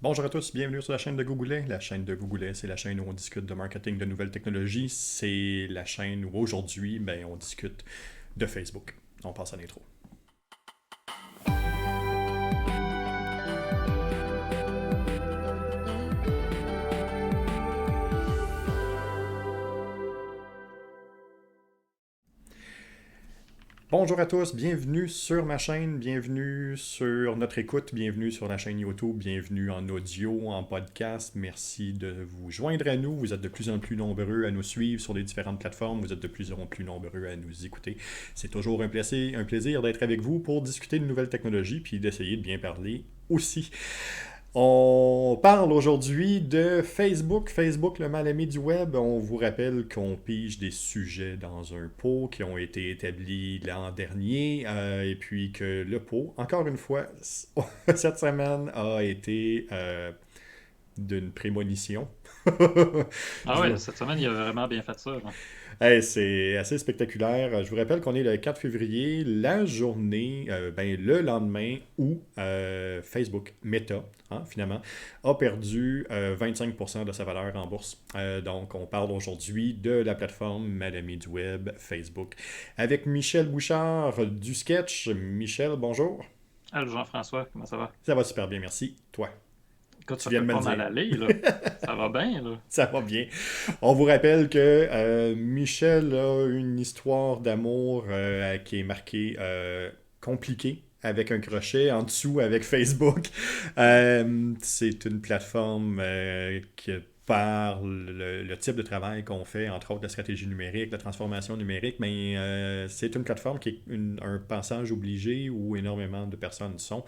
Bonjour à tous, bienvenue sur la chaîne de Googoulet. La chaîne de Googoulet, c'est la chaîne où on discute de marketing, de nouvelles technologies. C'est la chaîne où aujourd'hui, on discute de Facebook. On passe à l'intro. Bonjour à tous, bienvenue sur ma chaîne, bienvenue sur notre écoute, bienvenue sur la chaîne YouTube, bienvenue en audio, en podcast. Merci de vous joindre à nous. Vous êtes de plus en plus nombreux à nous suivre sur les différentes plateformes. Vous êtes de plus en plus nombreux à nous écouter. C'est toujours un plaisir d'être avec vous pour discuter de nouvelles technologies puis d'essayer de bien parler aussi. On parle aujourd'hui de Facebook. Facebook, le mal-aimé du web. On vous rappelle qu'on pige des sujets dans un pot qui ont été établis l'an dernier et puis que le pot, encore une fois, cette semaine a été d'une prémonition. Ah Je ouais, cette semaine, il a vraiment bien fait ça, là. Hey, c'est assez spectaculaire. Je vous rappelle qu'on est le 4 février, la journée, le lendemain où Facebook, Meta, finalement, a perdu 25% de sa valeur en bourse. Donc, on parle aujourd'hui de la plateforme Madame du Web, Facebook, avec Michel Bouchard du Sketch. Michel, bonjour. Allô, Jean-François, comment ça va? Ça va super bien, merci. Toi, Écoute, tu ça viens fait de me le pas mal dire. aller, là. Ça va bien, là. Ça va bien. On vous rappelle que Michel a une histoire d'amour qui est marquée compliquée avec un crochet en dessous avec Facebook. C'est une plateforme qui par le type de travail qu'on fait, entre autres la stratégie numérique, la transformation numérique, mais c'est une plateforme qui est un passage obligé où énormément de personnes sont.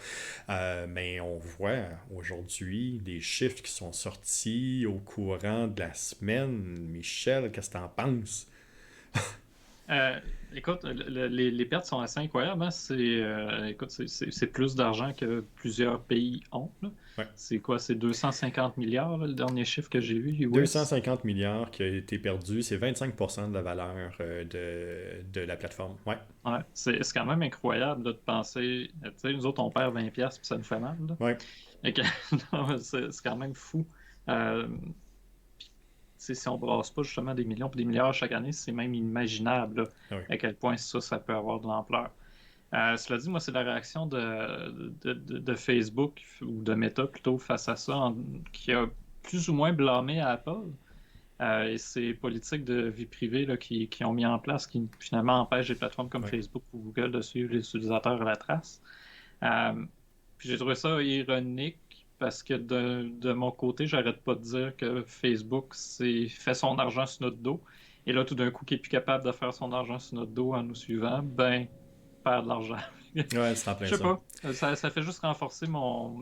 Mais on voit aujourd'hui des chiffres qui sont sortis au courant de la semaine. Michel, qu'est-ce que tu en penses? Euh, écoute, les pertes sont assez incroyables, hein. Écoute, c'est plus d'argent que plusieurs pays ont, là. Ouais. C'est quoi? C'est 250 milliards, là, le dernier chiffre que j'ai vu, US? 250 milliards qui a été perdu, c'est 25% de la valeur de la plateforme. Ouais. Ouais, c'est quand même incroyable, là, de penser. Tu sais, nous autres, on perd 20$ puis ça nous fait mal, là. Ouais. Fait que, non, c'est quand même fou. Euh, si on brasse pas justement des millions et des milliards chaque année, c'est même inimaginable là, Ah oui. à quel point ça peut avoir de l'ampleur. Cela dit, moi, c'est la réaction de Facebook ou de Meta plutôt face à ça, qui a plus ou moins blâmé Apple et ses politiques de vie privée là, qui ont mis en place, qui finalement empêchent les plateformes comme Ouais. Facebook ou Google de suivre les utilisateurs à la trace. Euh, Puis j'ai trouvé ça ironique parce que de mon côté, j'arrête pas de dire que Facebook fait son argent sur notre dos. Et là, tout d'un coup, qui est plus capable de faire son argent sur notre dos en nous suivant, ben, perd de l'argent. Ouais, c'est en Je plein sais ça. pas. Ça fait juste renforcer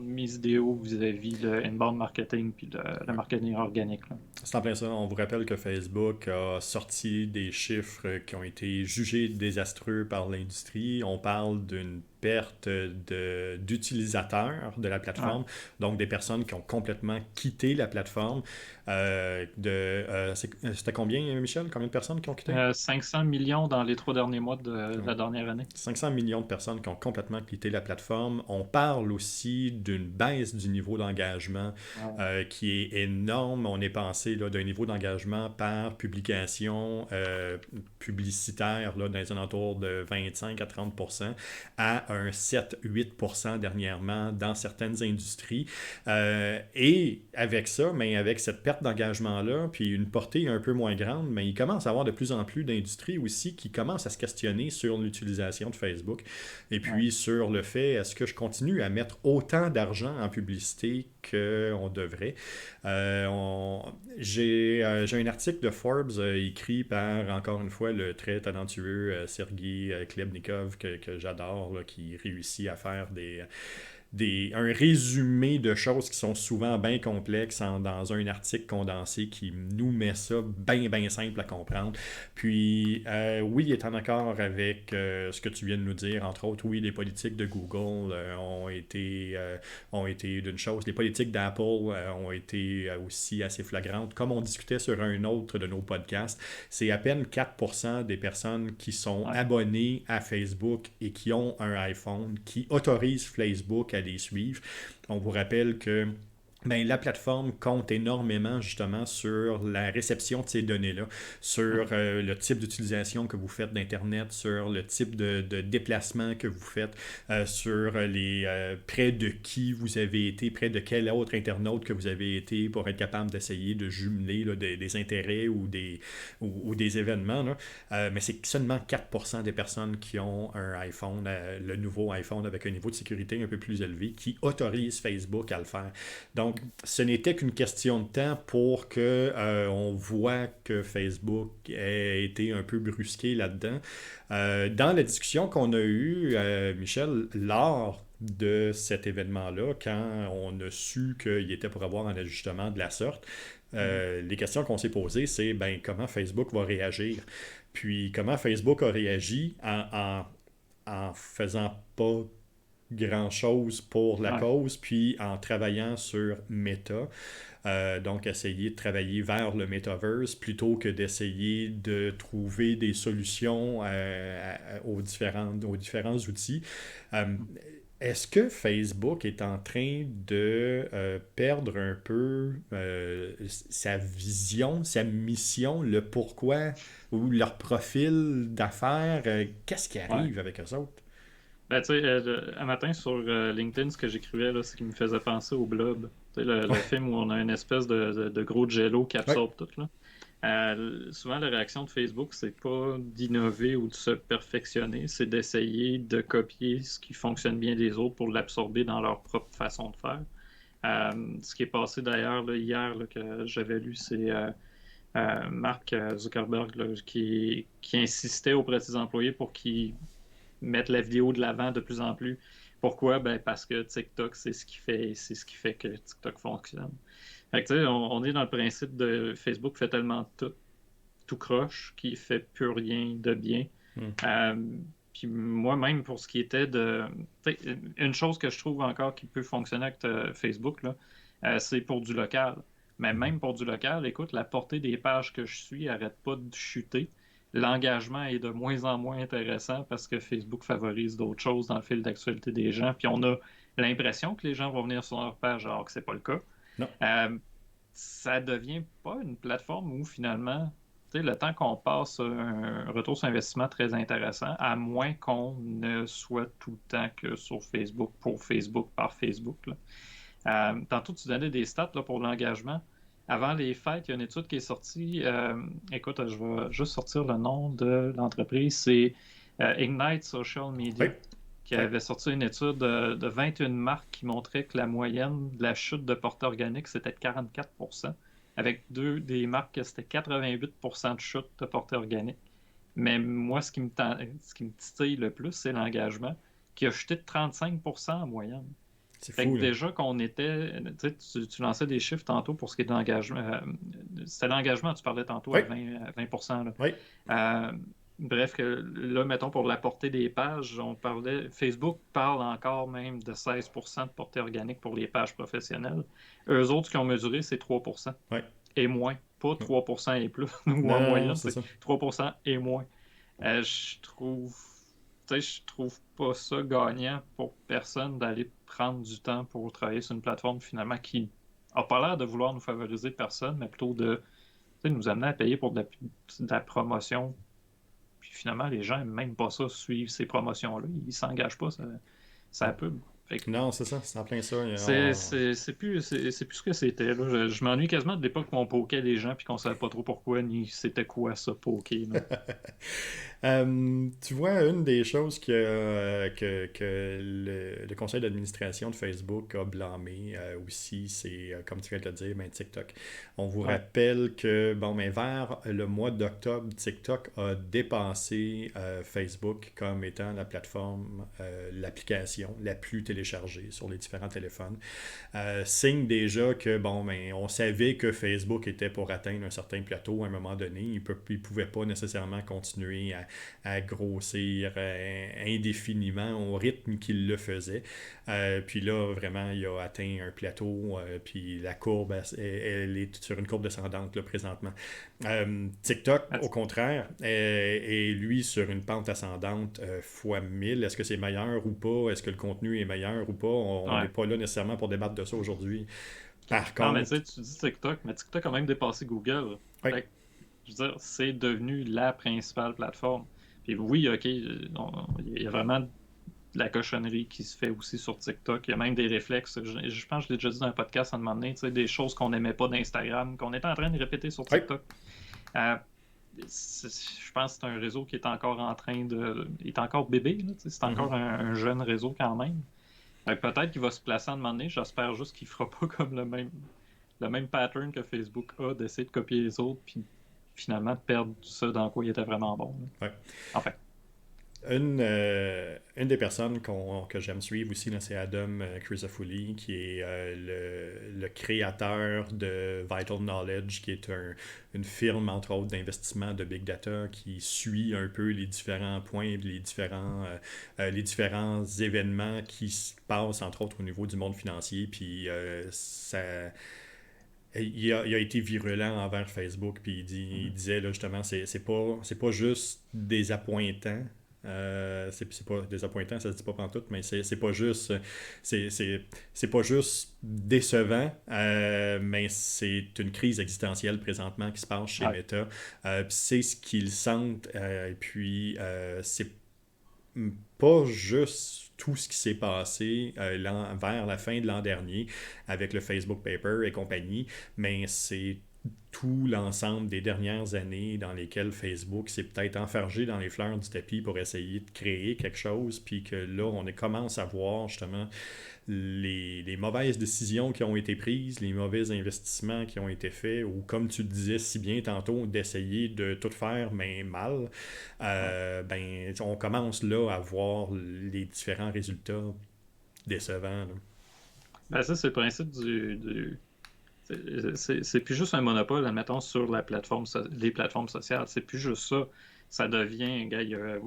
mes idéaux vis-à-vis le inbound marketing puis le marketing organique, là. C'est en plein ça. On vous rappelle que Facebook a sorti des chiffres qui ont été jugés désastreux par l'industrie. On parle d'une perte d'utilisateurs de la Ouais. plateforme, donc des personnes qui ont complètement quitté la plateforme. C'était combien, Michel? Combien de personnes qui ont quitté? 500 millions dans les 3 derniers mois de Ouais. la dernière année. 500 millions de personnes qui ont complètement quitté la plateforme. On parle aussi d'une baisse du niveau d'engagement Ouais. qui est énorme. On est passé là, d'un niveau d'engagement par publication publicitaire là, dans les alentours de 25 à 30 à un 7-8 dernièrement dans certaines industries. Et avec ça, mais avec cette perte d'engagement-là, puis une portée un peu moins grande, mais il commence à y avoir de plus en plus d'industries aussi qui commencent à se questionner sur l'utilisation de Facebook et Ouais. puis sur le fait, est-ce que je continue à mettre autant d'argent en publicité qu'on devrait. J'ai un article de Forbes écrit par, encore une fois, le très talentueux Sergei Klebnikov que j'adore, là, qui réussit à faire un résumé de choses qui sont souvent bien complexes dans un article condensé qui nous met ça bien simple à comprendre. Puis, oui, il est en accord avec ce que tu viens de nous dire. Entre autres, oui, les politiques de Google ont été d'une chose. Les politiques d'Apple ont été aussi assez flagrantes. Comme on discutait sur un autre de nos podcasts, c'est à peine 4% des personnes qui sont Ouais. abonnées à Facebook et qui ont un iPhone qui autorisent Facebook à les suivre. On vous rappelle que ben, la plateforme compte énormément justement sur la réception de ces données-là, sur le type d'utilisation que vous faites d'Internet, sur le type de déplacement que vous faites, sur les près de qui vous avez été, près de quel autre internaute que vous avez été pour être capable d'essayer de jumeler là, des intérêts ou des événements. Là. Mais c'est seulement 4% des personnes qui ont un iPhone, le nouveau iPhone avec un niveau de sécurité un peu plus élevé, qui autorisent Facebook à le faire. Donc, ce n'était qu'une question de temps pour que on voit que Facebook a été un peu brusqué là-dedans. Dans la discussion qu'on a eue, Michel, lors de cet événement-là, quand on a su qu'il était pour avoir un ajustement de la sorte, les questions qu'on s'est posées, c'est ben, comment Facebook va réagir. Puis comment Facebook a réagi en faisant pas grand-chose pour la Ouais. cause, puis en travaillant sur Meta. Donc, essayer de travailler vers le metaverse plutôt que d'essayer de trouver des solutions aux différents outils. Euh, Est-ce que Facebook est en train de perdre un peu sa vision, sa mission, le pourquoi ou leur profil d'affaires? Qu'est-ce qui Ouais. arrive avec eux autres? Ben, tu sais, un matin sur LinkedIn, ce que j'écrivais, là, c'est qui me faisait penser au Blob. Tu sais, le Ouais, film où on a une espèce de gros jello qui ouais, absorbe tout, là. Souvent, la réaction de Facebook, c'est pas d'innover ou de se perfectionner, c'est d'essayer de copier ce qui fonctionne bien des autres pour l'absorber dans leur propre façon de faire. Ce qui est passé d'ailleurs là, hier là, que j'avais lu, c'est Mark Zuckerberg là, qui insistait auprès de ses employés pour qu'ils mettre la vidéo de l'avant de plus en plus. Pourquoi? Ben parce que TikTok, c'est ce qui fait que TikTok fonctionne. Fait que, tu sais, on est dans le principe de Facebook fait tellement tout croche qu'il fait plus rien de bien. hmm, Euh, Puis moi-même, pour ce qui était de... Une chose que je trouve encore qui peut fonctionner avec Facebook, là, c'est pour du local. Mais mhm. même pour du local, écoute, la portée des pages que je suis arrête pas de chuter. L'engagement est de moins en moins intéressant parce que Facebook favorise d'autres choses dans le fil d'actualité des gens. Puis on a l'impression que les gens vont venir sur leur page alors que c'est pas le cas. Non, Euh, Ça devient pas une plateforme où finalement, tu sais, le temps qu'on passe un retour sur investissement très intéressant, à moins qu'on ne soit tout le temps que sur Facebook, pour Facebook, par Facebook. Là. Tantôt, tu donnais des stats là, pour l'engagement. Avant les fêtes, il y a une étude qui est sortie. Écoute, je vais juste sortir le nom de l'entreprise. C'est Ignite Social oui, Media qui oui. avait sorti une étude de 21 marques qui montrait que la moyenne de la chute de portée organique, c'était de 44%, avec des marques que c'était 88% de chute de portée organique. Mais moi, ce qui me titille le plus, c'est l'engagement, qui a chuté de 35% en moyenne. C'est Fait que fou, là. déjà qu'on était, tu lançais des chiffres tantôt pour ce qui est de l'engagement. C'était l'engagement, tu parlais tantôt Oui, à 20%. Là. oui, Euh, Bref, que là, mettons, pour la portée des pages, on parlait, Facebook parle encore même de 16% de portée organique pour les pages professionnelles. Eux autres, ce qu'ils ont mesuré, c'est 3% oui. et moins. Pas Non, 3% et plus, ou en non, non, moyenne, c'est c'est ça. 3% et moins. Je trouve, je trouve pas ça gagnant pour personne d'aller prendre du temps pour travailler sur une plateforme finalement qui a pas l'air de vouloir nous favoriser personne, mais plutôt de nous amener à payer pour de la promotion. Puis finalement, les gens n'aiment même pas ça, suivre ces promotions-là. Ils ne s'engagent pas, ça Non, pub. Fait que non, c'est ça, c'est en plein ça. c'est plus ce que c'était. Là. Je m'ennuie quasiment de l'époque où on poquait les gens puis qu'on savait pas trop pourquoi ni c'était quoi ça, poker. Là. Tu vois, une des choses que le conseil d'administration de Facebook a blâmé aussi, c'est, comme tu viens de le dire, ben, TikTok. On vous Ouais, rappelle que, bon, ben, vers le mois d'octobre, TikTok a dépassé Facebook comme étant la plateforme, l'application la plus téléchargée sur les différents téléphones. Signe déjà que, bon, ben, on savait que Facebook était pour atteindre un certain plateau à un moment donné. Il ne pouvait pas nécessairement continuer à grossir indéfiniment au rythme qu'il le faisait. Puis là, vraiment, il a atteint un plateau, puis la courbe, elle est sur une courbe descendante là, présentement. TikTok, au contraire, est lui sur une pente ascendante fois 1000. Est-ce que c'est meilleur ou pas? Est-ce que le contenu est meilleur ou pas? On n'est ouais. pas là nécessairement pour débattre de ça aujourd'hui. Par Non, mais tu contre, sais, tu dis TikTok, mais TikTok a même dépassé Google. oui, Fait que, je veux dire, c'est devenu la principale plateforme. Puis oui, OK, il y a vraiment de la cochonnerie qui se fait aussi sur TikTok. Il y a même des réflexes. Je pense que je l'ai déjà dit dans un podcast à un moment donné, tu sais, des choses qu'on n'aimait pas d'Instagram, qu'on était en train de répéter sur oui. TikTok. Euh, je pense que c'est un réseau qui est encore en train de. Il est encore bébé, là, tu sais, c'est Mhm. encore un jeune réseau quand même. Peut-être qu'il va se placer à un moment donné. J'espère juste qu'il fera pas comme le même pattern que Facebook a d'essayer de copier les autres, puis finalement de perdre ça dans quoi il était vraiment bon. Là. Ouais. Enfin, Une des personnes que j'aime suivre aussi, là, c'est Adam Crisafulli, qui est le créateur de Vital Knowledge, qui est une firme, entre autres, d'investissement de Big Data, qui suit un peu les différents points, les différents événements qui se passent, entre autres, au niveau du monde financier. Puis il a été virulent envers Facebook, puis il disait là, justement, c'est pas juste désappointant. C'est pas désappointant, ça se dit pas pantoute, mais c'est pas juste c'est pas juste décevant, mais c'est une crise existentielle présentement qui se passe chez ouais. Meta. C'est ce qu'ils sentent, et puis c'est pas juste tout ce qui s'est passé vers la fin de l'an dernier avec le Facebook Paper et compagnie, mais c'est tout l'ensemble des dernières années dans lesquelles Facebook s'est peut-être enfargé dans les fleurs du tapis pour essayer de créer quelque chose, puis que là, on commence à voir justement les mauvaises décisions qui ont été prises, les mauvais investissements qui ont été faits, ou comme tu le disais si bien tantôt, d'essayer de tout faire, mais mal, Ouais. ben, on commence là à voir les différents résultats décevants. Là. Ben, ça, c'est le principe c'est plus juste un monopole, admettons, sur les plateformes sociales. C'est plus juste ça. Ça devient, gars, il y a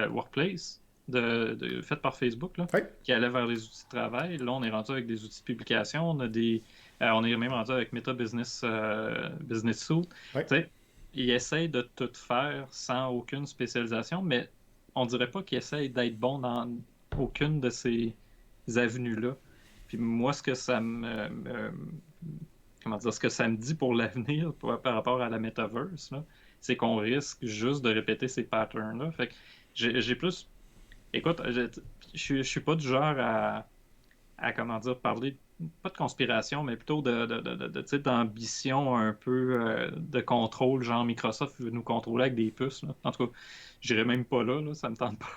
Workplace, fait par Facebook, là, Oui, qui allait vers les outils de travail. Là, on est rendu avec des outils de publication. On est même rendu avec Meta Business Suite. Tu oui, sais, ils essayent de tout faire sans aucune spécialisation, mais on dirait pas qu'ils essayent d'être bons dans aucune de ces avenues-là. Puis moi, ce que ça me dit pour l'avenir par rapport à la metaverse, là, c'est qu'on risque juste de répéter ces patterns-là. Fait que j'ai plus. Écoute, je suis pas du genre comment dire, parler, pas de conspiration, mais plutôt tu sais, d'ambition un peu de contrôle, genre Microsoft veut nous contrôler avec des puces. Là. En tout cas, j'irai même pas là, ça me tente pas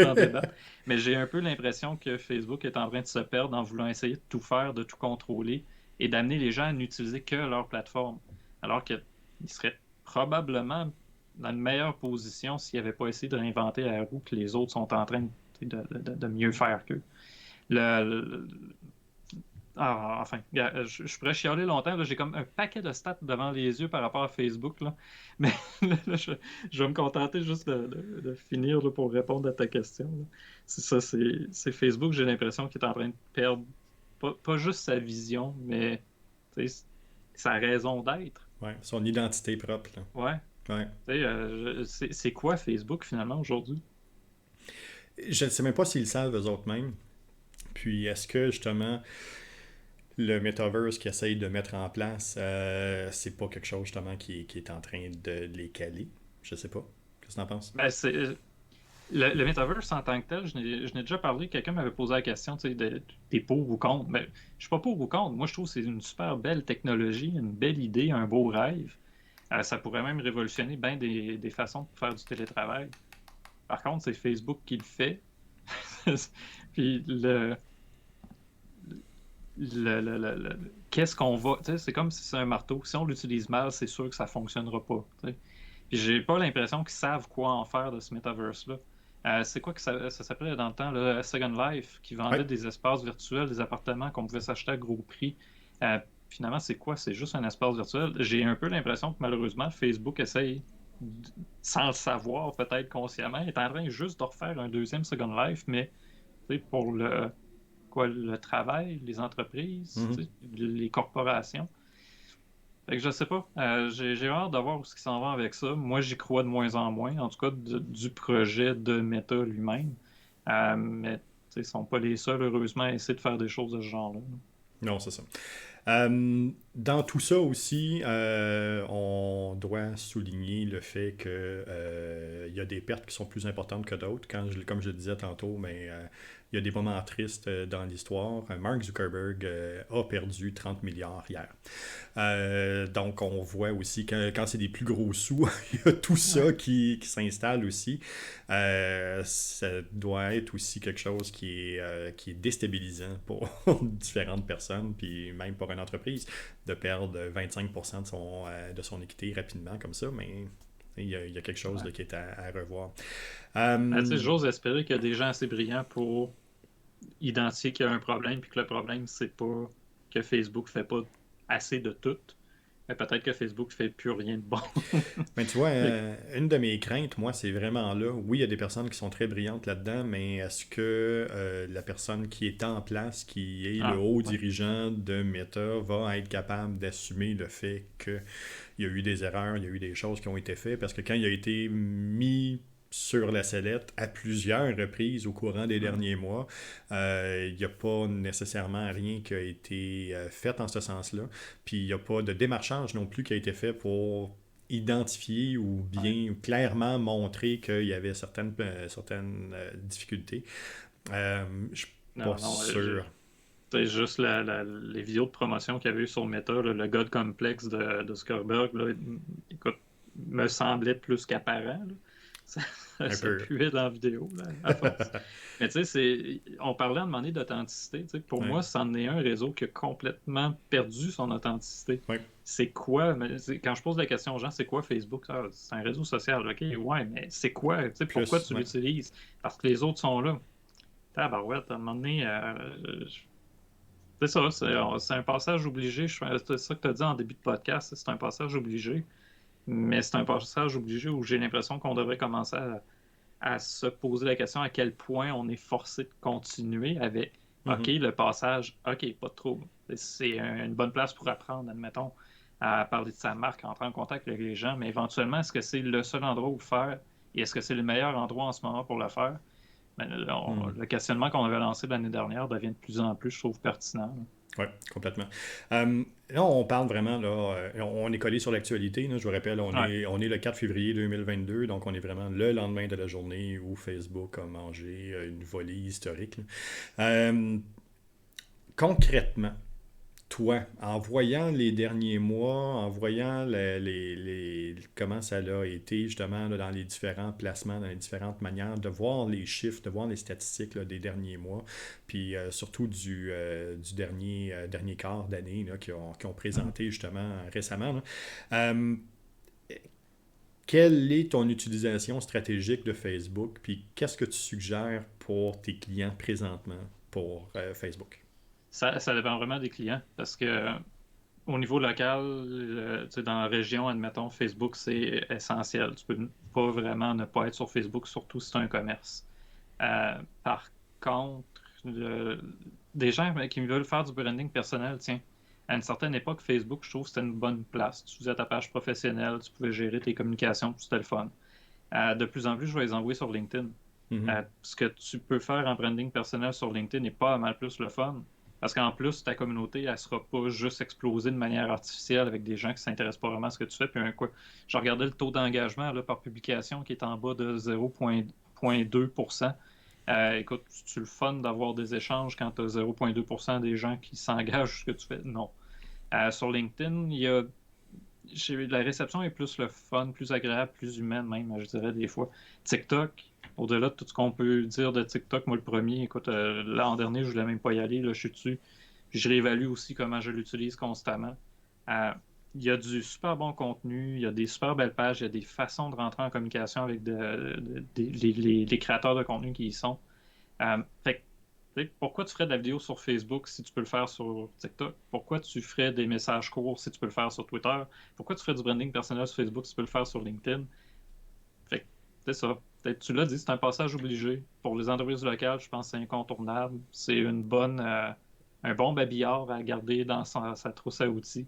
d'en débattre. Mais j'ai un peu l'impression que Facebook est en train de se perdre en voulant essayer de tout faire, de tout contrôler et d'amener les gens à n'utiliser que leur plateforme. Alors qu'ils seraient probablement dans une meilleure position s'ils n'avaient pas essayé de réinventer la roue que les autres sont en train de mieux faire qu'eux. Le, enfin, je pourrais chialer longtemps. Là, j'ai comme un paquet de stats devant les yeux par rapport à Facebook. Là. Mais là, je vais me contenter juste de finir là, pour répondre à ta question. Là. C'est ça, c'est Facebook, j'ai l'impression qu'il est en train de perdre pas juste sa vision, mais sa raison d'être. ouais, son identité propre. Là. Ouais. Ouais. C'est quoi Facebook finalement aujourd'hui? Je ne sais même pas s'ils le savent eux autres mêmes. Puis est-ce que justement le metaverse qu'ils essayent de mettre en place, c'est pas quelque chose justement qui est en train de les caler? Je sais pas. Qu'est-ce que t'en penses? Ben, le metaverse en tant que tel, je n'ai déjà parlé, quelqu'un m'avait posé la question, tu sais, t'es pour ou contre. Mais je suis pas pour ou contre. Moi, je trouve que c'est une super belle technologie, une belle idée, un beau rêve. Ça pourrait même révolutionner bien des façons de faire du télétravail. Par contre, c'est Facebook qui le fait. Puis qu'est-ce qu'on va. Tu sais, c'est comme si c'est un marteau. Si on l'utilise mal, c'est sûr que ça fonctionnera pas. Tu sais. Puis j'ai pas l'impression qu'ils savent quoi en faire de ce metaverse-là. C'est quoi que ça s'appelait dans le temps, là, Second Life, qui vendait Ouais. des espaces virtuels, des appartements qu'on pouvait s'acheter à gros prix. Finalement, c'est quoi? C'est juste un espace virtuel. J'ai un peu l'impression que malheureusement, Facebook essaye, sans le savoir, peut-être consciemment, est en train juste de refaire un deuxième Second Life, mais pour le travail, les entreprises, Mhm. les corporations. Fait que je sais pas. J'ai hâte de voir où ce qui s'en va avec ça. Moi, j'y crois de moins en moins, en tout cas du projet de Meta lui-même. Mais ils ne sont pas les seuls, heureusement, à essayer de faire des choses de ce genre-là. Non, c'est ça. Dans tout ça aussi, on doit souligner le fait que il y a des pertes qui sont plus importantes que d'autres. Comme je le disais tantôt, mais il y a des moments tristes dans l'histoire. Mark Zuckerberg a perdu 30 milliards hier. Donc, on voit aussi que quand c'est des plus gros sous, il y a tout ça qui s'installe aussi. Ça doit être aussi quelque chose qui est déstabilisant pour différentes personnes, puis même pour une entreprise, de perdre 25% de son équité rapidement comme ça, mais il y a quelque chose là, qui est à revoir. Tu sais, j'ose espérer qu'il y a des gens assez brillants pour identifier qu'il y a un problème, puis que le problème, c'est pas que Facebook fait pas assez de tout, mais peut-être que Facebook fait plus rien de bon. Mais tu vois, une de mes craintes, moi, c'est vraiment là. Oui, il y a des personnes qui sont très brillantes là-dedans, mais est-ce que la personne qui est en place, qui est le haut dirigeant de Meta, va être capable d'assumer le fait qu'il y a eu des erreurs, il y a eu des choses qui ont été faites? Parce que quand il a été mis sur la sellette à plusieurs reprises au courant des derniers mois, il n'y a pas nécessairement rien qui a été fait en ce sens-là. Puis il n'y a pas de démarchage non plus qui a été fait pour identifier ou bien clairement montrer qu'il y avait certaines difficultés. Je suis pas sûr. C'est juste les vidéos de promotion qu'il y avait eu sur Meta, là, le God Complex de Zuckerberg, là, écoute, me semblait plus qu'apparent. Là. Ça puait dans la vidéo, là, à force. Mais tu sais, on parlait à un moment donné d'authenticité. Pour moi, c'en est un réseau qui a complètement perdu son authenticité. Oui. C'est quoi, quand je pose la question aux gens, c'est quoi Facebook? C'est un réseau social, ok, ouais, mais c'est quoi? Pourquoi tu l'utilises? Parce que les autres sont là. Tabarouette, à un moment donné, c'est ça, c'est un passage obligé. C'est ça que tu as dit en début de podcast, c'est un passage obligé. Mais c'est un passage obligé où j'ai l'impression qu'on devrait commencer à se poser la question à quel point on est forcé de continuer avec OK, le passage, OK, pas de trouble. C'est une bonne place pour apprendre, admettons, à parler de sa marque, entrer en contact avec les gens, mais éventuellement, est-ce que c'est le seul endroit où le faire et est-ce que c'est le meilleur endroit en ce moment pour le faire? Le questionnement qu'on avait lancé l'année dernière devient de plus en plus, je trouve, pertinent. Oui, complètement. Là, on parle vraiment, là, on est collé sur l'actualité. Je vous rappelle, on est le 4 février 2022, donc on est vraiment le lendemain de la journée où Facebook a mangé une volée historique. Concrètement, toi, en voyant les derniers mois, en voyant comment ça a été justement là, dans les différents placements, dans les différentes manières, de voir les chiffres, de voir les statistiques là, des derniers mois, puis surtout du dernier quart d'année là, qui ont présenté justement récemment. Là. Quelle est ton utilisation stratégique de Facebook, puis qu'est-ce que tu suggères pour tes clients présentement pour Facebook? Ça dépend vraiment des clients parce que au niveau local, dans la région, admettons, Facebook, c'est essentiel. Tu peux pas vraiment ne pas être sur Facebook, surtout si tu as un commerce. Par contre, des gens qui veulent faire du branding personnel, tiens, à une certaine époque, Facebook, je trouve que c'était une bonne place. Tu faisais ta page professionnelle, tu pouvais gérer tes communications, c'était le fun. De plus en plus, je vais les envoyer sur LinkedIn. Ce que tu peux faire en branding personnel sur LinkedIn n'est pas mal plus le fun. Parce qu'en plus, ta communauté, elle ne sera pas juste explosée de manière artificielle avec des gens qui ne s'intéressent pas vraiment à ce que tu fais. Puis je regardais le taux d'engagement là, par publication qui est en bas de 0,2%. Écoute, c'est le fun d'avoir des échanges quand tu as 0,2% des gens qui s'engagent sur ce que tu fais? Non. Sur LinkedIn, la réception est plus le fun, plus agréable, plus humaine même, je dirais des fois. TikTok, au-delà de tout ce qu'on peut dire de TikTok, moi le premier, écoute, l'an dernier, je ne voulais même pas y aller, là, je suis dessus. Puis je réévalue aussi comment je l'utilise constamment. Il y a du super bon contenu, il y a des super belles pages, il y a des façons de rentrer en communication avec les créateurs de contenu qui y sont. Fait que, pourquoi tu ferais de la vidéo sur Facebook si tu peux le faire sur TikTok? Pourquoi tu ferais des messages courts si tu peux le faire sur Twitter? Pourquoi tu ferais du branding personnel sur Facebook si tu peux le faire sur LinkedIn? Fait que, c'est ça. Tu l'as dit, c'est un passage obligé. Pour les entreprises locales, je pense que c'est incontournable. C'est un bon babillard à garder dans sa trousse à outils.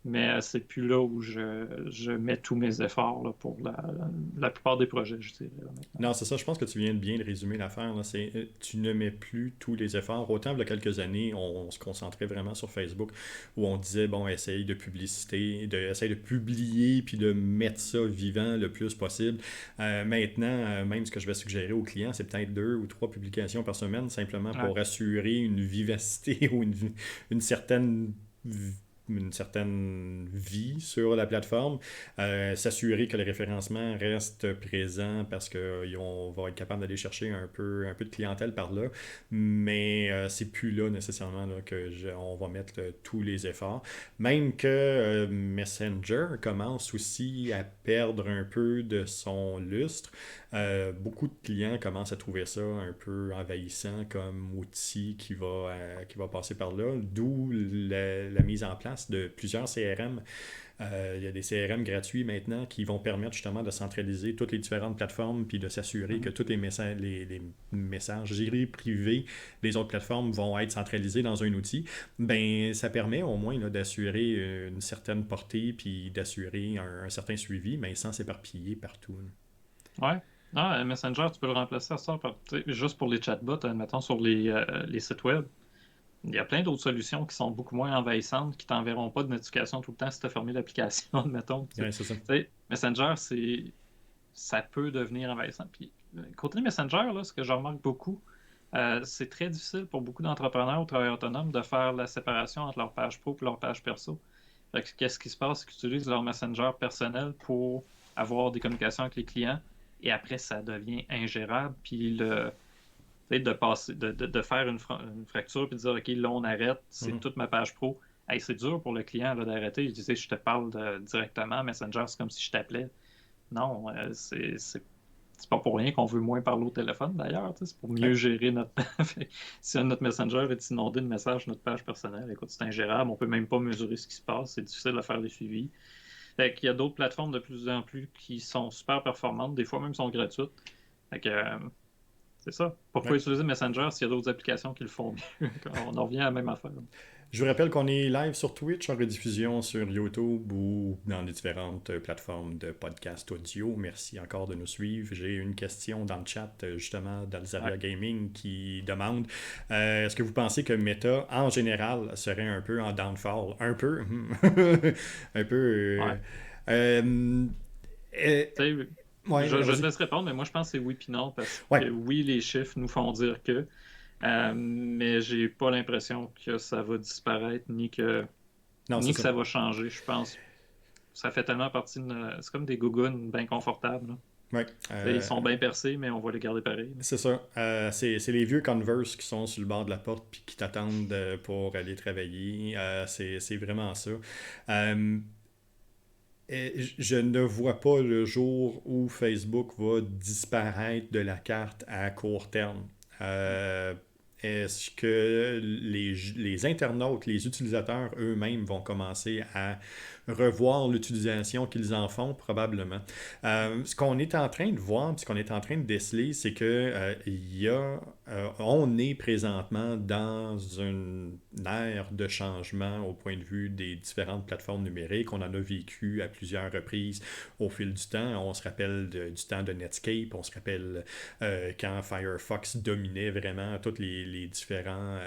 mais c'est plus là où je mets tous mes efforts là, pour la plupart des projets, je dirais, là, maintenant. Non, c'est ça, je pense que tu viens de bien de résumer l'affaire. Là. Tu ne mets plus tous les efforts. Autant, il y a quelques années, on se concentrait vraiment sur Facebook, où on disait, bon, essaye de publicité, essaye de publier, puis de mettre ça vivant le plus possible. Maintenant, même ce que je vais suggérer aux clients, c'est peut-être 2 ou 3 publications par semaine, simplement Ouais. pour assurer une vivacité ou une certaine une certaine vie sur la plateforme, s'assurer que le référencement reste présent parce qu'on va être capable d'aller chercher un peu de clientèle par là, mais c'est plus là nécessairement là, on va mettre tous les efforts. Même que Messenger commence aussi à perdre un peu de son lustre. Beaucoup de clients commencent à trouver ça un peu envahissant comme outil qui va passer par là, d'où la mise en place de plusieurs CRM. Il y a des CRM gratuits maintenant qui vont permettre justement de centraliser toutes les différentes plateformes puis de s'assurer que Mhm. tous les messageries privées des autres plateformes vont être centralisés dans un outil. Ben, ça permet au moins là, d'assurer une certaine portée puis d'assurer un certain suivi, mais sans s'éparpiller partout. Là. Ouais. Ah, Messenger, tu peux le remplacer à ça par, tu sais, juste pour les chatbots, admettons, sur les sites web. Il y a plein d'autres solutions qui sont beaucoup moins envahissantes, qui t'enverront pas de notification tout le temps si tu as fermé l'application, admettons. Tu Ouais, c'est ça. sais, Messenger, ça peut devenir envahissant. Puis, côté Messenger, là, ce que je remarque beaucoup, c'est très difficile pour beaucoup d'entrepreneurs ou travailleurs autonomes de faire la séparation entre leur page pro et leur page perso. Fait que, qu'est-ce qui se passe? C'est qu'ils utilisent leur Messenger personnel pour avoir des communications avec les clients et après, ça devient ingérable. Puis, de passer, de faire une fracture puis de dire, OK, là, on arrête, c'est Mhm. toute ma page pro. Hey, c'est dur pour le client là, d'arrêter. Il disait, je te parle directement, Messenger, c'est comme si je t'appelais. Non, c'est pas pour rien qu'on veut moins parler au téléphone d'ailleurs, tu sais, c'est pour mieux Ouais. gérer notre. Si notre Messenger est inondé de messages sur notre page personnelle, écoute, c'est ingérable, on peut même pas mesurer ce qui se passe, c'est difficile de faire les suivis. Fait qu'il y a d'autres plateformes de plus en plus qui sont super performantes, des fois même sont gratuites. Fait que, c'est ça. Pourquoi Ouais. utiliser Messenger s'il y a d'autres applications qui le font mieux? On en revient à la même affaire. Je vous rappelle qu'on est live sur Twitch, en rediffusion sur YouTube ou dans les différentes plateformes de podcast audio. Merci encore de nous suivre. J'ai une question dans le chat, justement, Ouais. d'Alzaria Gaming qui demande est-ce que vous pensez que Meta, en général, serait un peu en downfall? Un peu. Un peu. Ouais. Euh, euh, Tu sais, ouais, je te vas-y. laisse répondre, mais moi je pense que c'est oui puis non, parce Ouais. que oui, les chiffres nous font dire que, mais j'ai pas l'impression que ça va disparaître Non, c'est ni que ça. ça va changer. Je pense ça fait tellement partie c'est comme des gougounes bien confortables. Là. Ouais. Tu sais, ils sont bien percés, mais on va les garder pareil. Là. C'est ça. C'est les vieux Converse qui sont sur le bord de la porte puis qui t'attendent pour aller travailler. C'est vraiment ça. Euh, je ne vois pas le jour où Facebook va disparaître de la carte à court terme. Est-ce que les internautes, les utilisateurs eux-mêmes vont commencer à revoir l'utilisation qu'ils en font? Probablement. Ce qu'on est en train de voir, ce qu'on est en train de déceler, c'est que on est présentement dans une ère de changement au point de vue des différentes plateformes numériques. On en a vécu à plusieurs reprises au fil du temps. On se rappelle du temps de Netscape, on se rappelle quand Firefox dominait vraiment tous les différents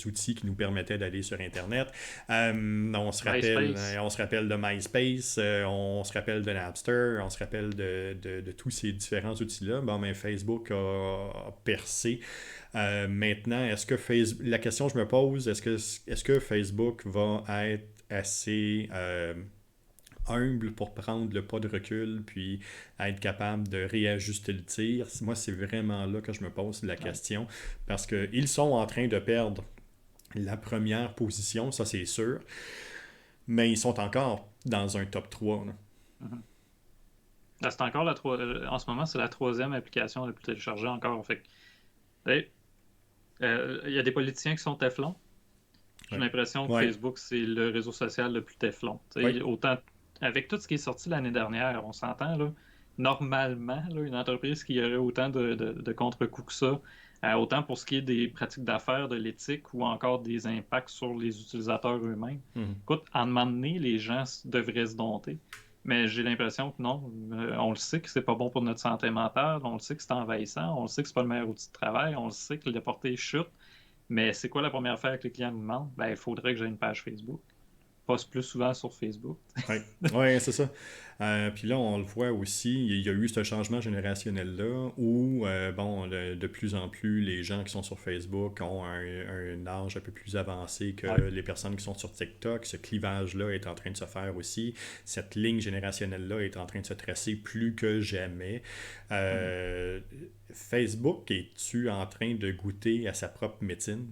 outils qui nous permettaient d'aller sur Internet. MySpace. On se rappelle de MySpace, on se rappelle de Napster, on se rappelle de tous ces différents outils-là. Bon, mais Facebook a percé. Maintenant, la question que je me pose, est-ce que Facebook va être assez humble pour prendre le pas de recul puis être capable de réajuster le tir? Moi, c'est vraiment là que je me pose la Ouais. question parce qu'ils sont en train de perdre la première position, ça c'est sûr, mais ils sont encore dans un top 3. Là. Mhm. Là, c'est encore en ce moment, c'est la troisième application la plus téléchargée encore. Fait que, hey, il y a des politiciens qui sont téflons. J'ai Ouais. l'impression que Ouais. Facebook, c'est le réseau social le plus téflon. Ouais. Autant, avec tout ce qui est sorti l'année dernière, on s'entend, là, normalement, là, une entreprise qui aurait autant de contre-coups que ça, Autant pour ce qui est des pratiques d'affaires, de l'éthique ou encore des impacts sur les utilisateurs eux-mêmes. Mhm. Écoute, à un moment donné, les gens devraient se dompter. Mais j'ai l'impression que non. On le sait que c'est pas bon pour notre santé mentale, on le sait que c'est envahissant, on le sait que c'est pas le meilleur outil de travail, on le sait que le portée chute. Mais c'est quoi la première affaire que les clients nous demandent? Ben, il faudrait que j'ai une page Facebook. Poste plus souvent sur Facebook. Oui, ouais, c'est ça. Puis là, on le voit aussi, il y a eu ce changement générationnel-là où, bon, de plus en plus, les gens qui sont sur Facebook ont un âge un peu plus avancé que Ouais. les personnes qui sont sur TikTok. Ce clivage-là est en train de se faire aussi. Cette ligne générationnelle-là est en train de se tracer plus que jamais. Mhm. Euh, Facebook, es-tu en train de goûter à sa propre médecine?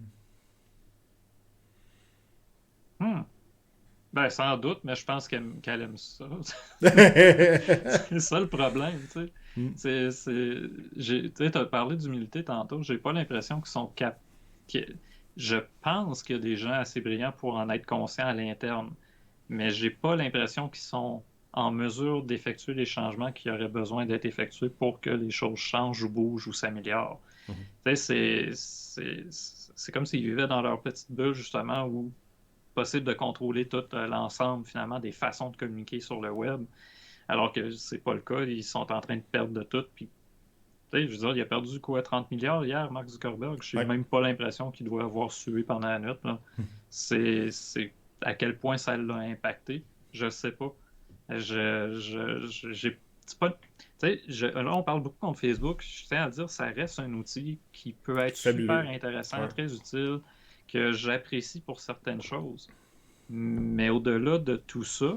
Hmm. Ben, sans doute, mais je pense qu'elle aime ça. C'est ça le problème, tu sais. Hmm. Tu sais, t'as parlé d'humilité tantôt. J'ai pas l'impression qu'ils sont que- Je pense qu'il y a des gens assez brillants pour en être conscients à l'interne, mais j'ai pas l'impression qu'ils sont en mesure d'effectuer les changements qui auraient besoin d'être effectués pour que les choses changent ou bougent ou s'améliorent. Mhm. Tu sais, c'est comme s'ils vivaient dans leur petite bulle, justement, où possible de contrôler tout l'ensemble, finalement, des façons de communiquer sur le web. Alors que c'est pas le cas, ils sont en train de perdre de tout. Puis, tu sais, je veux dire, il a perdu quoi, 30 milliards hier, Mark Zuckerberg. Je n'ai Ouais. même pas l'impression qu'il doit avoir sué pendant la nuit. Là. C'est à quel point ça l'a impacté, je sais pas. J'ai c'est pas. Là, on parle beaucoup contre Facebook. Je tiens à dire, ça reste un outil qui peut être super Fabuleux. intéressant, Ouais. très utile, que j'apprécie pour certaines choses. Mais au-delà de tout ça,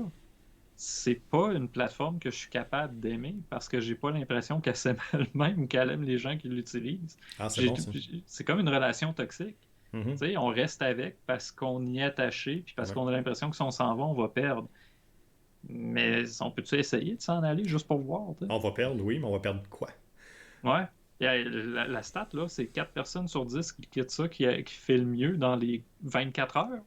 c'est pas une plateforme que je suis capable d'aimer parce que j'ai pas l'impression qu'elle s'aime elle-même ou qu'elle aime les gens qui l'utilisent. Ah, c'est bon ça. C'est comme une relation toxique. Mhm. Tu sais, on reste avec parce qu'on y est attaché puis parce Ouais. qu'on a l'impression que si on s'en va, on va perdre. Mais on peut-tu essayer de s'en aller juste pour voir, tu sais? On va perdre, oui, mais on va perdre quoi? Ouais. La stat, là, c'est 4 personnes sur 10 qui quittent ça qui fait le mieux dans les 24 heures.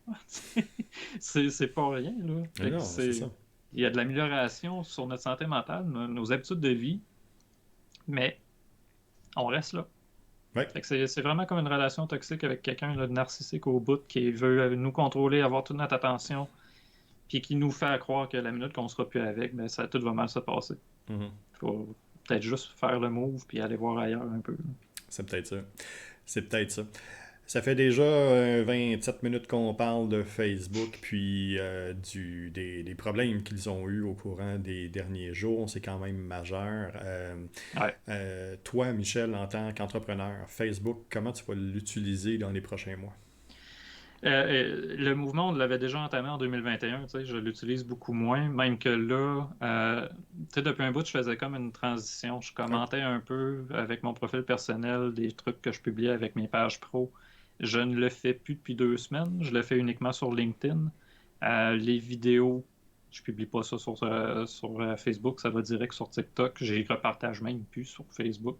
C'est pas rien, là. Mais Fait que non, c'est ça. il y a de l'amélioration sur notre santé mentale, nos habitudes de vie, mais on reste là. Ouais. Fait que c'est vraiment comme une relation toxique avec quelqu'un là, de narcissique au bout qui veut nous contrôler, avoir toute notre attention, puis qui nous fait croire que la minute qu'on sera plus avec, ben, ça tout va mal se passer. Mhm. Faut peut-être juste faire le move puis aller voir ailleurs un peu. C'est peut-être ça. C'est peut-être ça. Ça fait déjà 27 minutes qu'on parle de Facebook, puis des problèmes qu'ils ont eus au courant des derniers jours. C'est quand même majeur. Ouais. Toi, Michel, en tant qu'entrepreneur, Facebook, comment tu vas l'utiliser dans les prochains mois? Le mouvement, on l'avait déjà entamé en 2021, tu sais, je l'utilise beaucoup moins, même que là, tu sais, depuis un bout, je faisais comme une transition. Je Ouais. commentais un peu avec mon profil personnel des trucs que je publiais avec mes pages pro. Je ne le fais plus depuis 2 semaines, je le fais uniquement sur LinkedIn. Les vidéos, je publie pas ça sur Facebook, ça va direct sur TikTok. J'y repartage même plus sur Facebook.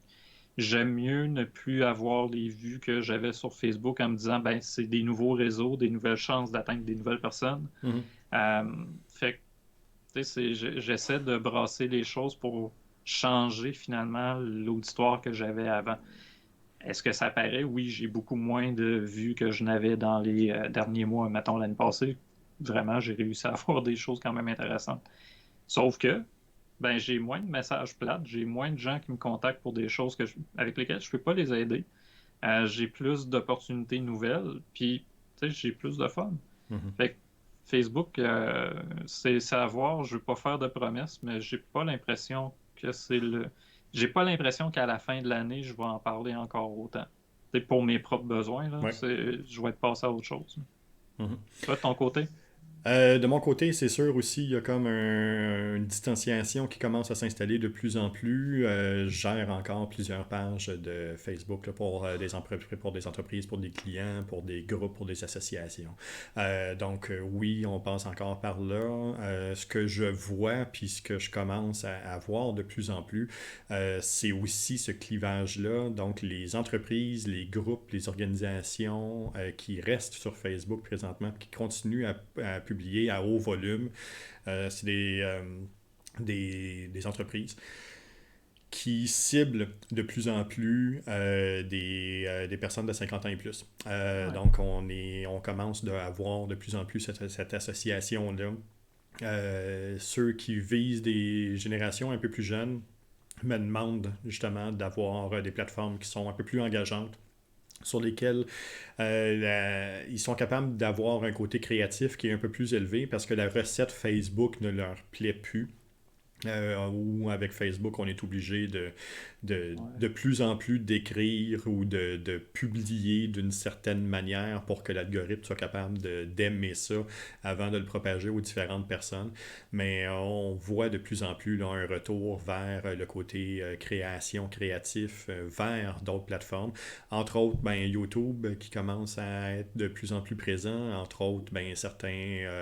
J'aime mieux ne plus avoir les vues que j'avais sur Facebook en me disant, ben, c'est des nouveaux réseaux, des nouvelles chances d'atteindre des nouvelles personnes. Mhm. Euh, fait que, tu sais, j'essaie de brasser les choses pour changer finalement l'auditoire que j'avais avant. Est-ce que ça paraît? Oui, j'ai beaucoup moins de vues que je n'avais dans les derniers mois, mettons l'année passée. Vraiment, j'ai réussi à avoir des choses quand même intéressantes. Sauf que, ben, j'ai moins de messages plates, j'ai moins de gens qui me contactent pour des choses avec lesquelles je ne peux pas les aider. J'ai plus d'opportunités nouvelles, puis tu sais, j'ai plus de fun. Mhm. Fait que Facebook, c'est à voir, je ne veux pas faire de promesses, mais j'ai pas l'impression que c'est le. J'ai pas l'impression qu'à la fin de l'année, je vais en parler encore autant. C'est pour mes propres besoins, là, Ouais. je vais être passé à autre chose. Mhm. Toi, de ton côté? De mon côté, c'est sûr aussi, il y a comme une distanciation qui commence à s'installer de plus en plus. Je gère encore plusieurs pages de Facebook là, pour des entreprises, pour des clients, pour des groupes, pour des associations. Donc oui, on passe encore par là. Ce que je vois, puis ce que je commence à voir de plus en plus, c'est aussi ce clivage-là. Donc les entreprises, les groupes, les organisations qui restent sur Facebook présentement, qui continuent à publier à haut volume. C'est des entreprises qui cible de plus en plus des personnes de 50 ans et plus. Ouais. Donc, on commence à avoir de plus en plus cette association-là. Ceux qui visent des générations un peu plus jeunes me demandent justement d'avoir des plateformes qui sont un peu plus engageantes, sur lesquelles ils sont capables d'avoir un côté créatif qui est un peu plus élevé parce que la recette Facebook ne leur plaît plus. Où avec Facebook, on est obligé de plus en plus d'écrire ou de publier d'une certaine manière pour que l'algorithme soit capable d'aimer ça avant de le propager aux différentes personnes. Mais on voit de plus en plus là, un retour vers le côté création, créatif, vers d'autres plateformes. Entre autres, ben, YouTube qui commence à être de plus en plus présent. Entre autres, ben, certaines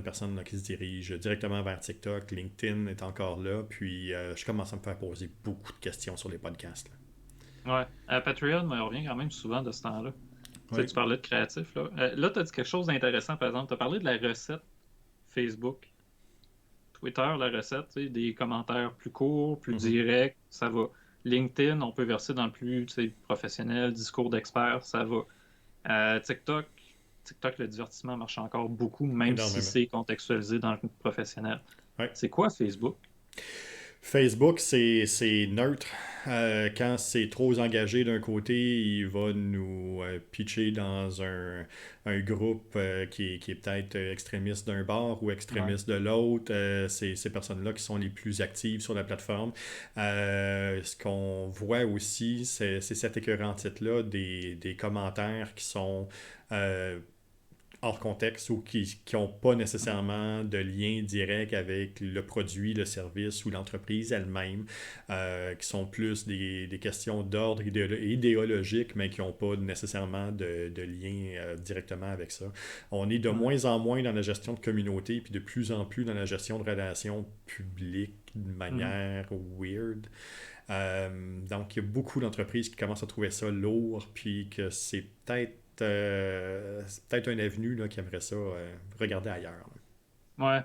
personnes là, qui se dirigent directement vers TikTok. LinkedIn est encore là. Puis je commence à me faire poser beaucoup de questions sur les podcasts. Ouais. Patreon me revient quand même souvent de ce temps-là. Oui. Tu parlais de créatif, là. Là, tu as dit quelque chose d'intéressant, par exemple. Tu as parlé de la recette Facebook. Twitter, la recette, des commentaires plus courts, plus directs, ça va. LinkedIn, on peut verser dans le plus professionnel, discours d'expert, ça va. TikTok, le divertissement marche encore beaucoup, même si Énormément. c'est contextualisé dans le professionnel. Ouais. C'est quoi Facebook? Facebook, c'est neutre. Quand c'est trop engagé d'un côté, il va nous pitcher dans un groupe qui est peut-être extrémiste d'un bord ou extrémiste de l'autre. C'est ces personnes-là qui sont les plus actives sur la plateforme. Ce qu'on voit aussi, c'est cet écœurant titre-là des commentaires qui sont hors contexte ou qui n'ont pas nécessairement de lien direct avec le produit, le service ou l'entreprise elle-même, qui sont plus des questions d'ordre idéologique, mais qui n'ont pas nécessairement de lien directement avec ça. On est de moins en moins dans la gestion de communauté, puis de plus en plus dans la gestion de relations publiques de manière weird. Donc, il y a beaucoup d'entreprises qui commencent à trouver ça lourd, puis que c'est peut-être un avenue là, qui aimerait ça regarder ailleurs. Ouais.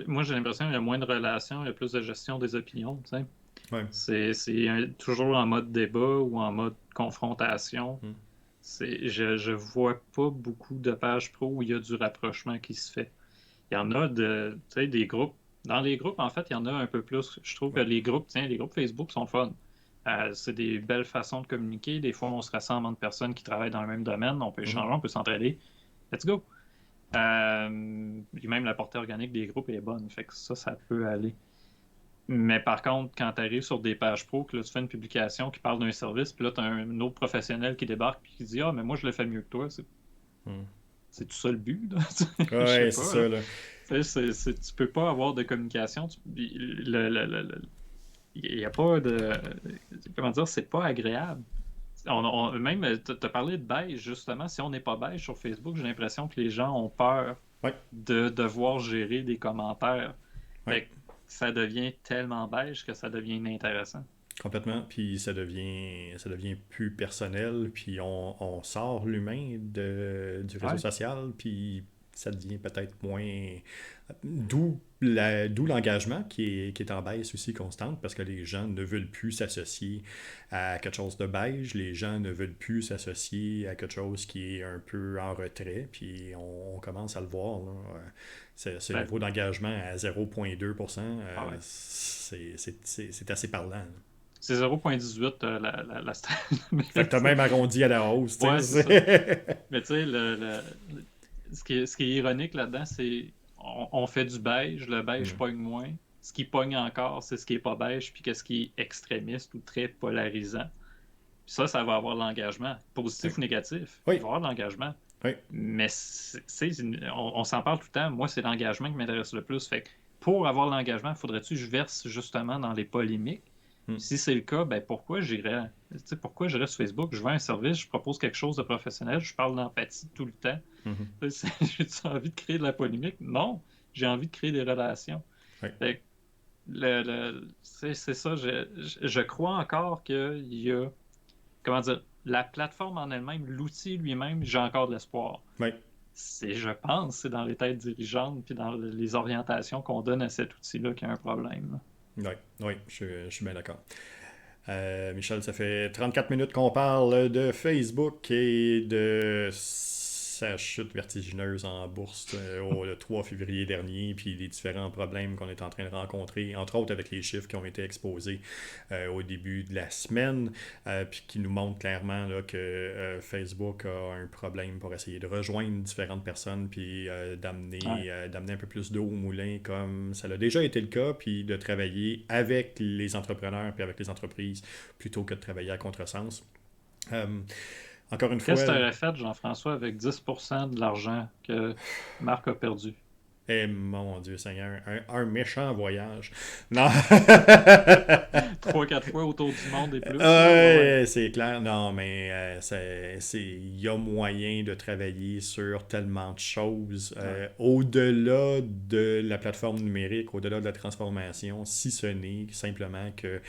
Moi, j'ai l'impression qu'il y a moins de relations, il y a plus de gestion des opinions. Tu sais. Ouais. C'est toujours en mode débat ou en mode confrontation. Je vois pas beaucoup de pages pro où il y a du rapprochement qui se fait. Il y en a des groupes. Dans les groupes, en fait, il y en a un peu plus. Je trouve que les groupes Facebook sont fun. C'est des belles façons de communiquer. Des fois, on se rassemble entre personnes qui travaillent dans le même domaine. On peut échanger, on peut s'entraider. Let's go! Même la portée organique des groupes est bonne. Fait que ça peut aller. Mais par contre, quand tu arrives sur des pages pro, que là, tu fais une publication qui parle d'un service, puis là, tu as un autre professionnel qui débarque et qui dit ah, mais moi, je le fais mieux que toi. C'est tout ça le but, là? Ouais, c'est ça, là. Tu peux pas avoir de communication. Il n'y a pas de. Comment dire, c'est pas agréable. Même, tu as parlé de beige, justement. Si on n'est pas beige sur Facebook, j'ai l'impression que les gens ont peur Ouais. de devoir gérer des commentaires. Ouais. Fait que ça devient tellement beige que ça devient inintéressant. Complètement, puis ça devient plus personnel, puis on sort l'humain du réseau social, puis ça devient peut-être moins... D'où l'engagement qui est en baisse aussi constante, parce que les gens ne veulent plus s'associer à quelque chose de beige, les gens ne veulent plus s'associer à quelque chose qui est un peu en retrait, puis on commence à le voir, là. Ce niveau d'engagement à 0,2%, c'est assez parlant, là. C'est 0,18 la Fait que t'as même arrondi à la hausse. Ouais, c'est ça. Mais tu sais, ce qui est ironnique là-dedans, c'est on fait du beige, le beige pogne moins. Ce qui pogne encore, c'est ce qui est pas beige, puis qu'est-ce qui est extrémiste ou très polarisant. Puis ça va avoir l'engagement, positif ou négatif. Oui. Il va avoir l'engagement. Oui. Mais on s'en parle tout le temps. Moi, c'est l'engagement qui m'intéresse le plus. Fait que pour avoir l'engagement, faudrait-tu que je verse justement dans les polémiques? Si c'est le cas, ben pourquoi j'irais sur Facebook? Je vends un service, je propose quelque chose de professionnel, je parle d'empathie tout le temps. J'ai-tu envie de créer de la polémique? Non, j'ai envie de créer des relations. Oui. Fait que c'est ça, je crois encore qu'il y a, comment dire, la plateforme en elle-même, l'outil lui-même, j'ai encore de l'espoir. Oui. Je pense, c'est dans les têtes dirigeantes puis dans les orientations qu'on donne à cet outil-là qu'il y a un problème. Oui, oui, je suis bien d'accord. Michel, ça fait 34 minutes qu'on parle de Facebook et de sa chute vertigineuse en bourse le 3 février dernier, puis les différents problèmes qu'on est en train de rencontrer, entre autres avec les chiffres qui ont été exposés au début de la semaine, puis qui nous montrent clairement là, que Facebook a un problème pour essayer de rejoindre différentes personnes, puis Ouais. d'amener un peu plus d'eau au moulin, comme ça l'a déjà été le cas, puis de travailler avec les entrepreneurs, puis avec les entreprises, plutôt que de travailler à contresens. Euh, Encore une Qu'est-ce fois, que tu aurais fait, Jean-François, avec 10% de l'argent que Marc a perdu? eh mon Dieu Seigneur, un méchant voyage. Non. Trois, quatre fois autour du monde et plus, là. Ouais, ouais. Ouais, c'est clair. Non, mais il y a moyen de travailler sur tellement de choses Ouais. au-delà de la plateforme numérique, au-delà de la transformation, si ce n'est simplement que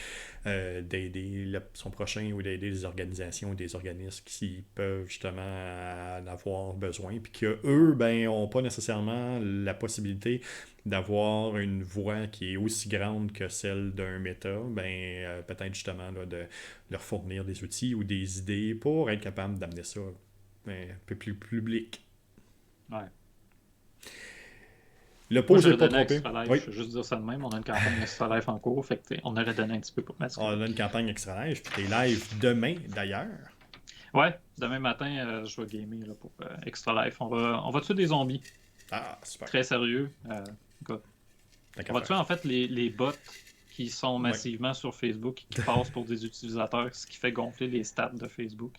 d'aider son prochain ou d'aider des organisations ou des organismes qui peuvent justement en avoir besoin, puis qu'eux, ben, n'ont pas nécessairement la possibilité d'avoir une voix qui est aussi grande que celle d'un méta, ben, peut-être justement là, de leur fournir des outils ou des idées pour être capable d'amener ça un peu plus public. Ouais. Le Moi, pause n'est j'aurais pas donné à trompé. Extra Life, Oui, je vais juste dire ça de même. On a une campagne Extra Life en cours, fait que on aurait donné un petit peu pour mettre on a une campagne extra live, puis t'es live demain d'ailleurs. Ouais, demain matin, je vais gamer là, pour Extra Life. On va tuer des zombies. Ah, super. Très sérieux. Écoute, Tant on qu'à va faire. tuer en fait les bots qui sont Oui. massivement sur Facebook et qui passent pour des utilisateurs, ce qui fait gonfler les stats de Facebook.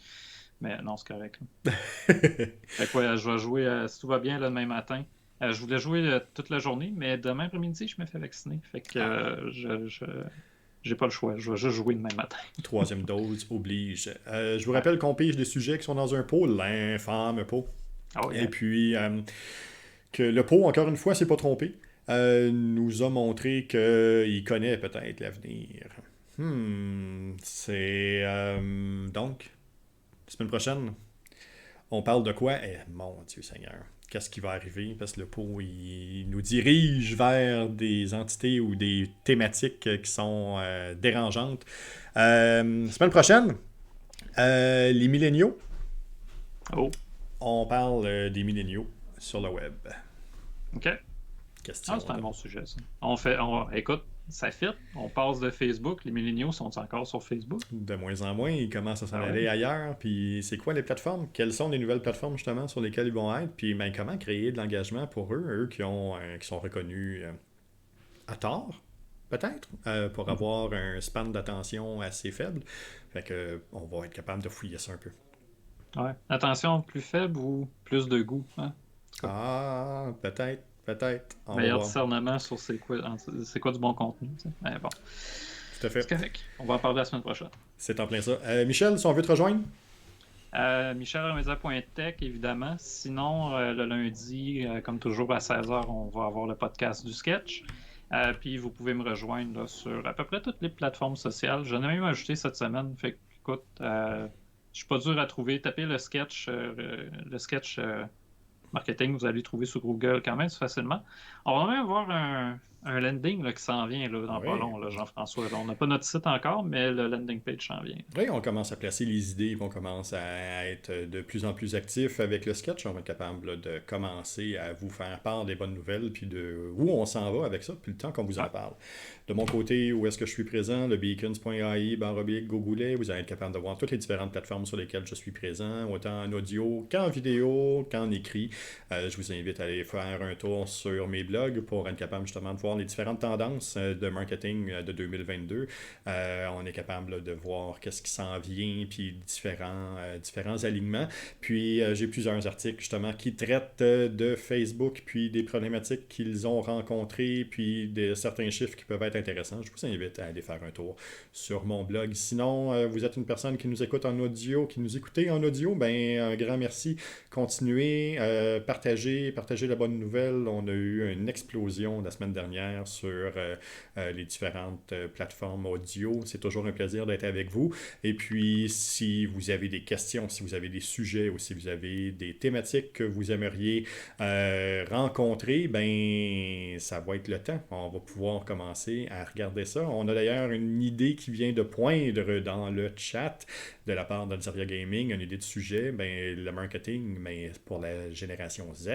Mais non, c'est correct, là. Fait que ouais, je vais jouer, si tout va bien, là, demain matin. Je voulais jouer toute la journée, mais demain après-midi, je me fais vacciner. Fait que Ah, j'ai pas le choix. Je vais juste jouer demain matin. troisième dose oblige. Je vous Ouais. rappelle qu'on pige des sujets qui sont dans un pot, l'infâme pot. Oh Et yeah. puis, que le pot, encore une fois, s'est pas trompé. Nous a montré qu'il connaît peut-être l'avenir. C'est... donc, semaine prochaine, on parle de quoi? Eh, mon Dieu Seigneur, qu'est-ce qui va arriver? Parce que le pot, il nous dirige vers des entités ou des thématiques qui sont dérangeantes. Semaine prochaine, les milléniaux. Oh, On parle des milléniaux sur le web. OK. Ah, Question c'est un de, bon sujet, ça. Écoute, ça fit. On passe de Facebook. Les milléniaux sont encore sur Facebook? de moins en moins. Ils commencent à s'en Ah aller ouais. ailleurs. Puis c'est quoi les plateformes? Quelles sont les nouvelles plateformes justement sur lesquelles ils vont être? Puis ben, comment créer de l'engagement pour eux, qui sont reconnus à tort, peut-être, pour avoir un span d'attention assez faible. Fait que on va être capable de fouiller ça un peu. Ouais. Attention, plus faible ou plus de goût, hein? En tout cas, Ah, peut-être, peut-être. On va meilleur voir. discernement sur c'est quoi du bon contenu, tu sais. Mais bon, Tout à c'est fait. correct. On va en parler la semaine prochaine. C'est en plein ça. Michel, si on veut te rejoindre, Michel.tech, évidemment. Sinon, le lundi, comme toujours à 16h, on va avoir le podcast du sketch. Puis vous pouvez me rejoindre là, sur à peu près toutes les plateformes sociales. J'en ai même ajouté cette semaine. Fait que, écoute, je suis pas dur à trouver. Tapez le sketch marketing, vous allez le trouver sur Google quand même facilement. On va même avoir un landing là, qui s'en vient là, dans pas oui. long, là, Jean-François. Là, on n'a pas notre site encore, mais le landing page s'en vient. Oui, on commence à placer les idées, on commence à être de plus en plus actifs avec le sketch. On va être capable là, de commencer à vous faire part des bonnes nouvelles, puis de où on s'en va avec ça, puis le temps qu'on vous en Ouais. parle. De mon côté, où est-ce que je suis présent, le beacons.ai, Gogoulet, vous allez être capable de voir toutes les différentes plateformes sur lesquelles je suis présent, autant en audio qu'en vidéo, qu'en écrit. Je vous invite à aller faire un tour sur mes blogs pour être capable justement de voir les différentes tendances de marketing de 2022. On est capable là, de voir qu'est-ce qui s'en vient, puis différents alignements. Puis j'ai plusieurs articles justement qui traitent de Facebook, puis des problématiques qu'ils ont rencontrées, puis de certains chiffres qui peuvent être intéressants. Je vous invite à aller faire un tour sur mon blog. Sinon, vous êtes une personne qui nous écoute en audio, qui nous écoutez en audio, ben un grand merci. Continuez, partagez la bonne nouvelle. On a eu une explosion la semaine dernière dernière sur les différentes plateformes audio. C'est toujours un plaisir d'être avec vous. Et puis, si vous avez des questions, si vous avez des sujets ou si vous avez des thématiques que vous aimeriez rencontrer, ben ça va être le temps. On va pouvoir commencer à regarder ça. On a d'ailleurs une idée qui vient de poindre dans le chat de la part d'Alzaria Gaming, une idée de sujet, ben, le marketing, mais pour la génération Z,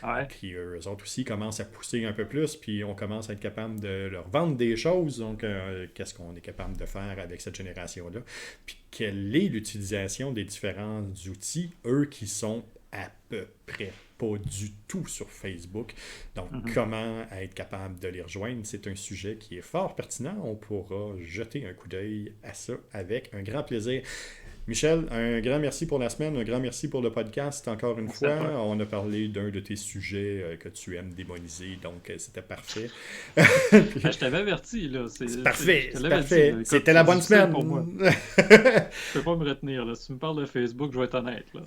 Ouais. qui eux autres aussi commencent à pousser un peu plus, puis on commence à être capable de leur vendre des choses. Donc, qu'est-ce qu'on est capable de faire avec cette génération-là? Puis, quelle est l'utilisation des différents outils, eux qui sont à peu près pas du tout sur Facebook. Donc, comment être capable de les rejoindre, c'est un sujet qui est fort pertinent. On pourra jeter un coup d'œil à ça avec un grand plaisir. Michel, un grand merci pour la semaine, un grand merci pour le podcast. Encore une fois, on a parlé d'un de tes sujets que tu aimes démoniser, donc c'était parfait. Puis, je t'avais averti, là. C'est parfait, c'est parfait. Dit, c'était la bonne semaine. Pour moi. Je peux pas me retenir, là. Si tu me parles de Facebook, je vais être honnête, là.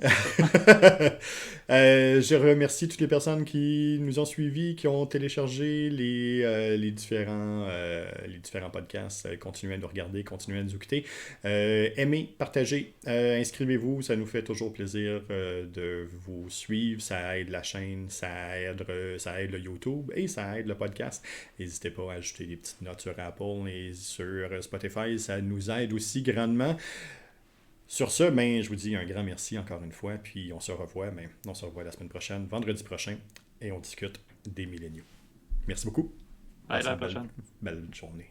Je remercie toutes les personnes qui nous ont suivis, qui ont téléchargé les différents podcasts. Continuez à nous regarder, continuez à nous écouter. Aimez, partagez. Inscrivez-vous, ça nous fait toujours plaisir de vous suivre, ça aide la chaîne, ça aide le YouTube et ça aide le podcast. N'hésitez pas à ajouter des petites notes sur Apple et sur Spotify, ça nous aide aussi grandement. Sur ce, ben, je vous dis un grand merci encore une fois, puis on se revoit la semaine prochaine, vendredi prochain, et on discute des milléniaux. Merci beaucoup. À la prochaine. Belle journée.